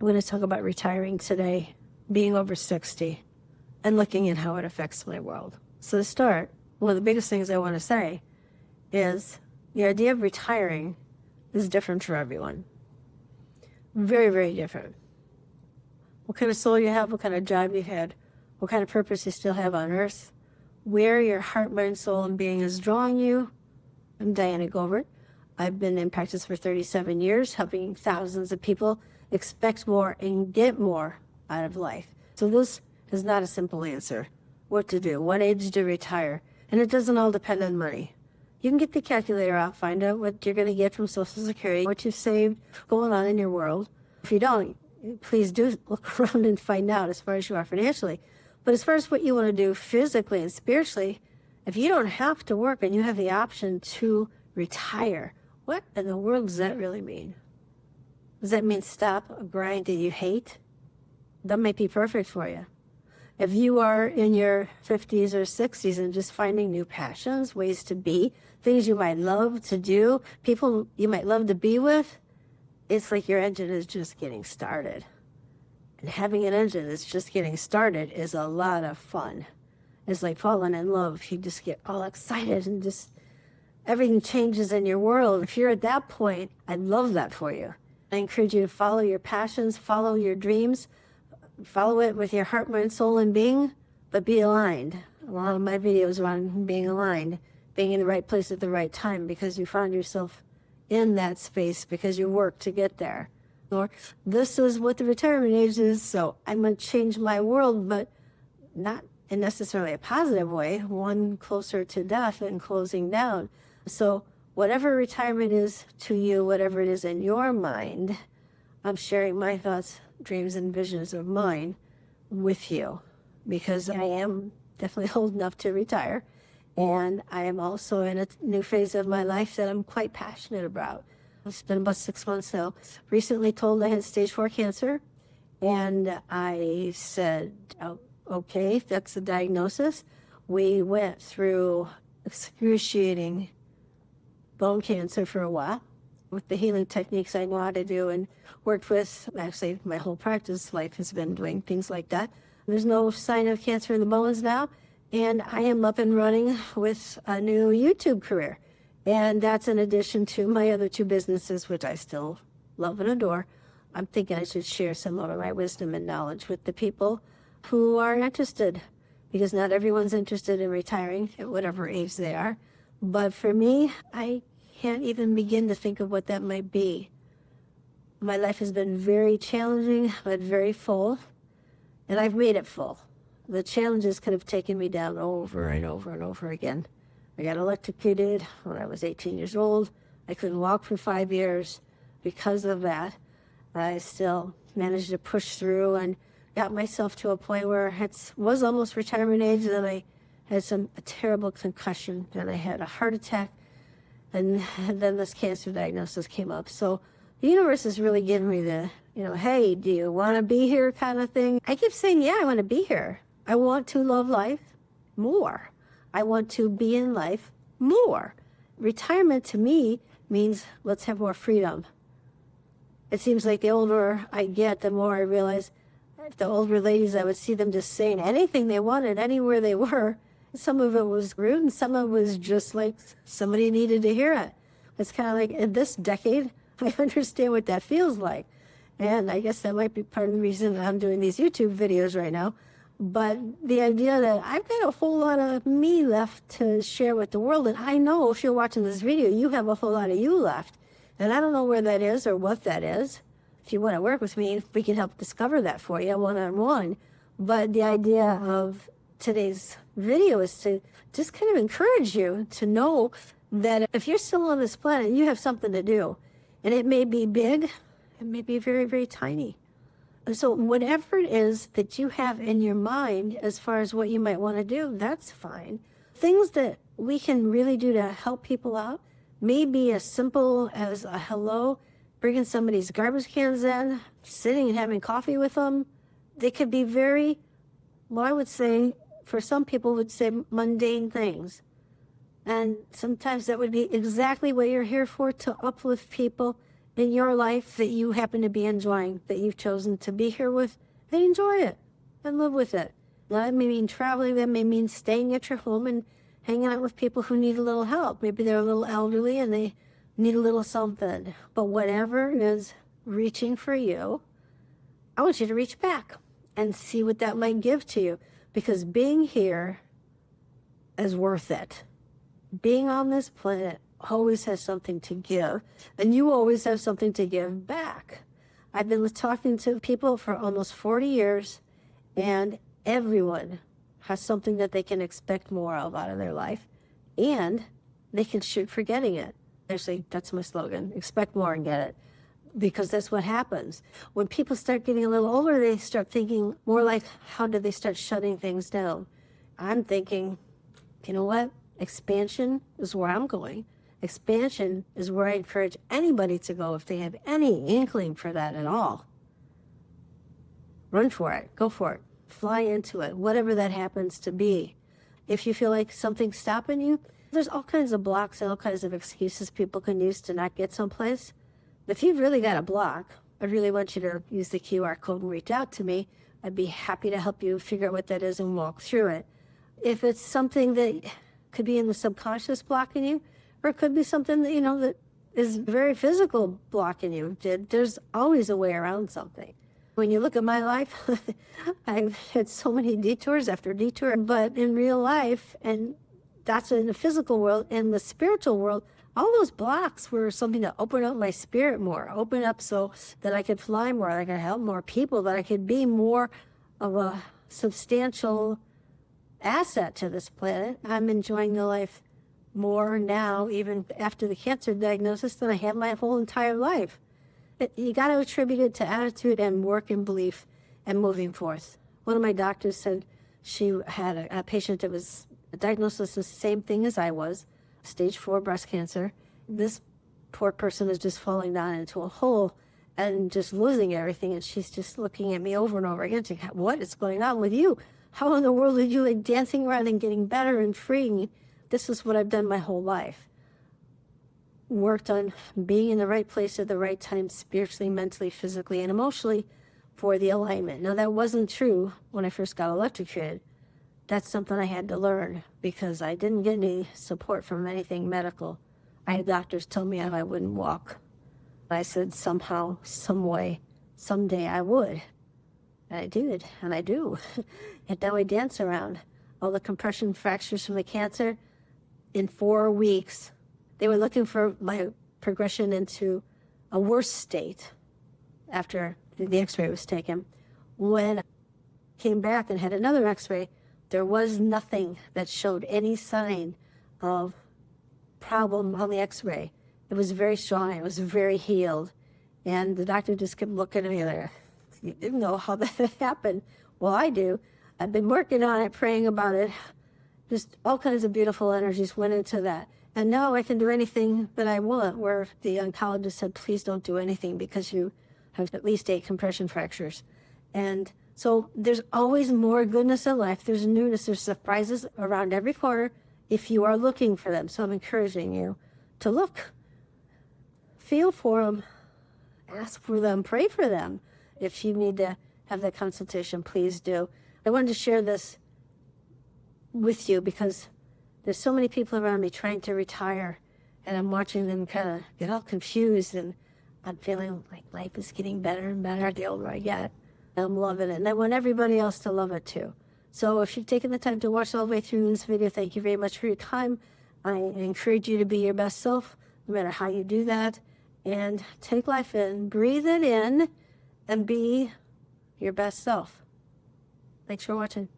I'm going to talk about retiring today, being over 60, and looking at how it affects my world. So to start, one of the biggest things I want to say is the idea of retiring is different for everyone. Very, very different. What kind of soul you have, what kind of job you've had, what kind of purpose you still have on earth, where your heart, mind, soul, and being is drawing you. I'm Diana Govert. I've been in practice for 37 years, helping thousands of people expect more and get more out of life. So this is not a simple answer. What to do, what age to retire, and it doesn't all depend on money. You can get the calculator out, find out what you're going to get from Social Security, what you've saved, going on in your world. If you don't, please do look around and find out as far as you are financially. But as far as what you want to do physically and spiritually, if you don't have to work and you have the option to retire, what in the world does that really mean? Does that mean stop a grind that you hate? That might be perfect for you. If you are in your 50s or 60s and just finding new passions, ways to be, things you might love to do, people you might love to be with, it's like your engine is just getting started. And having an engine that's just getting started is a lot of fun. It's like falling in love. You just get all excited and just everything changes in your world. If you're at that point, I'd love that for you. I encourage you to follow your passions, follow your dreams, follow it with your heart, mind, soul, and being, but be aligned. A lot of my videos are on being aligned, being in the right place at the right time because you found yourself in that space because you worked to get there. Or this is what the retirement age is, so I'm going to change my world, but not in necessarily a positive way, one closer to death and closing down. So whatever retirement is to you, whatever it is in your mind, I'm sharing my thoughts, dreams, and visions of mine with you because I am definitely old enough to retire. And I am also in a new phase of my life that I'm quite passionate about. It's been about 6 months now. Recently told I had stage 4 cancer. And I said, oh, okay, if that's the diagnosis. We went through excruciating bone cancer for a while with the healing techniques I know how to do and worked with, actually my whole practice life has been doing things like that. There's no sign of cancer in the bones now. And I am up and running with a new YouTube career. And that's in addition to my other 2 businesses, which I still love and adore. I'm thinking I should share some of my wisdom and knowledge with the people who are interested, because not everyone's interested in retiring at whatever age they are. But for me, I can't even begin to think of what that might be. My life has been very challenging, but very full, and I've made it full. The challenges could have taken me down over and over and over again. I got electrocuted when I was 18 years old. I couldn't walk for 5 years because of that. I still managed to push through and got myself to a point where it was almost retirement age. Then I had a terrible concussion, and I had a heart attack, and then this cancer diagnosis came up. So the universe is really giving me the, hey, do you want to be here kind of thing. I keep saying, yeah, I want to be here. I want to love life more. I want to be in life more. Retirement to me means let's have more freedom. It seems like the older I get, the more I realize the older ladies, I would see them just saying anything they wanted, anywhere they were. Some of it was rude, and some of it was just like somebody needed to hear it. It's kind of like in this decade, I understand what that feels like. And I guess that might be part of the reason I'm doing these YouTube videos right now. But the idea that I've got a whole lot of me left to share with the world, and I know if you're watching this video, you have a whole lot of you left. And I don't know where that is or what that is. If you want to work with me, we can help discover that for you one-on-one. But the idea of today's video is to just kind of encourage you to know that if you're still on this planet, you have something to do. And it may be big, it may be very, very tiny. So whatever it is that you have in your mind as far as what you might want to do, that's fine. Things that we can really do to help people out may be as simple as a hello, bringing somebody's garbage cans in, sitting and having coffee with them. They could be very, well, I would say, for some people would say mundane things. And sometimes that would be exactly what you're here for, to uplift people in your life that you happen to be enjoying, that you've chosen to be here with, and enjoy it and live with it. That may mean traveling, that may mean staying at your home and hanging out with people who need a little help. Maybe they're a little elderly and they need a little something. But whatever is reaching for you, I want you to reach back and see what that might give to you, because being here is worth it. Being on this planet always has something to give, and you always have something to give back. I've been talking to people for almost 40 years, and everyone has something that they can expect more of out of their life, and they can shoot for getting it. Actually, that's my slogan: expect more and get it. Because that's what happens. When people start getting a little older, they start thinking more like, how do they start shutting things down? I'm thinking, you know what? Expansion is where I'm going. Expansion is where I encourage anybody to go if they have any inkling for that at all. Run for it. Go for it. Fly into it, whatever that happens to be. If you feel like something's stopping you, there's all kinds of blocks and all kinds of excuses people can use to not get someplace. If you've really got a block, I really want you to use the QR code and reach out to me. I'd be happy to help you figure out what that is and walk through it. If it's something that could be in the subconscious blocking you, or it could be something that, that is very physical blocking you, there's always a way around something. When you look at my life, I've had so many detours after detour, but in real life, and that's in the physical world, in the spiritual world, all those blocks were something to open up my spirit more, open up so that I could fly more, that I could help more people, that I could be more of a substantial asset to this planet. I'm enjoying the life more now, even after the cancer diagnosis, than I have my whole entire life. You got to attribute it to attitude and work and belief and moving forth. One of my doctors said she had a patient that was diagnosed with the same thing as I was, stage 4 breast cancer. This poor person is just falling down into a hole and just losing everything. And she's just looking at me over and over again, saying, what is going on with you? How in the world are you dancing around and getting better and freeing? This is what I've done my whole life. Worked on being in the right place at the right time, spiritually, mentally, physically, and emotionally for the alignment. Now, that wasn't true when I first got electrocuted. That's something I had to learn because I didn't get any support from anything medical. I had doctors tell me I wouldn't walk. I said somehow, some way, someday I would. And I did, and I do. And now I dance around. All the compression fractures from the cancer, in 4 weeks, they were looking for my progression into a worse state after the x-ray was taken. When I came back and had another x-ray, there was nothing that showed any sign of problem on the x-ray. It was very strong. It was very healed. And the doctor just kept looking at me like, you didn't know how that happened. Well, I do. I've been working on it, praying about it. Just all kinds of beautiful energies went into that. And now I can do anything that I want, where the oncologist said, please don't do anything because you have at least 8 compression fractures. And so there's always more goodness in life. There's newness. There's surprises around every corner if you are looking for them. So I'm encouraging you to look, feel for them, ask for them, pray for them. If you need to have that consultation, please do. I wanted to share this with you because there's so many people around me trying to retire, and I'm watching them kind of get all confused, and I'm feeling like life is getting better and better the older I get. I'm loving it, and I want everybody else to love it too. So if you've taken the time to watch all the way through this video, thank you very much for your time. I encourage you to be your best self, no matter how you do that, and take life in, breathe it in, and be your best self. Thanks for watching.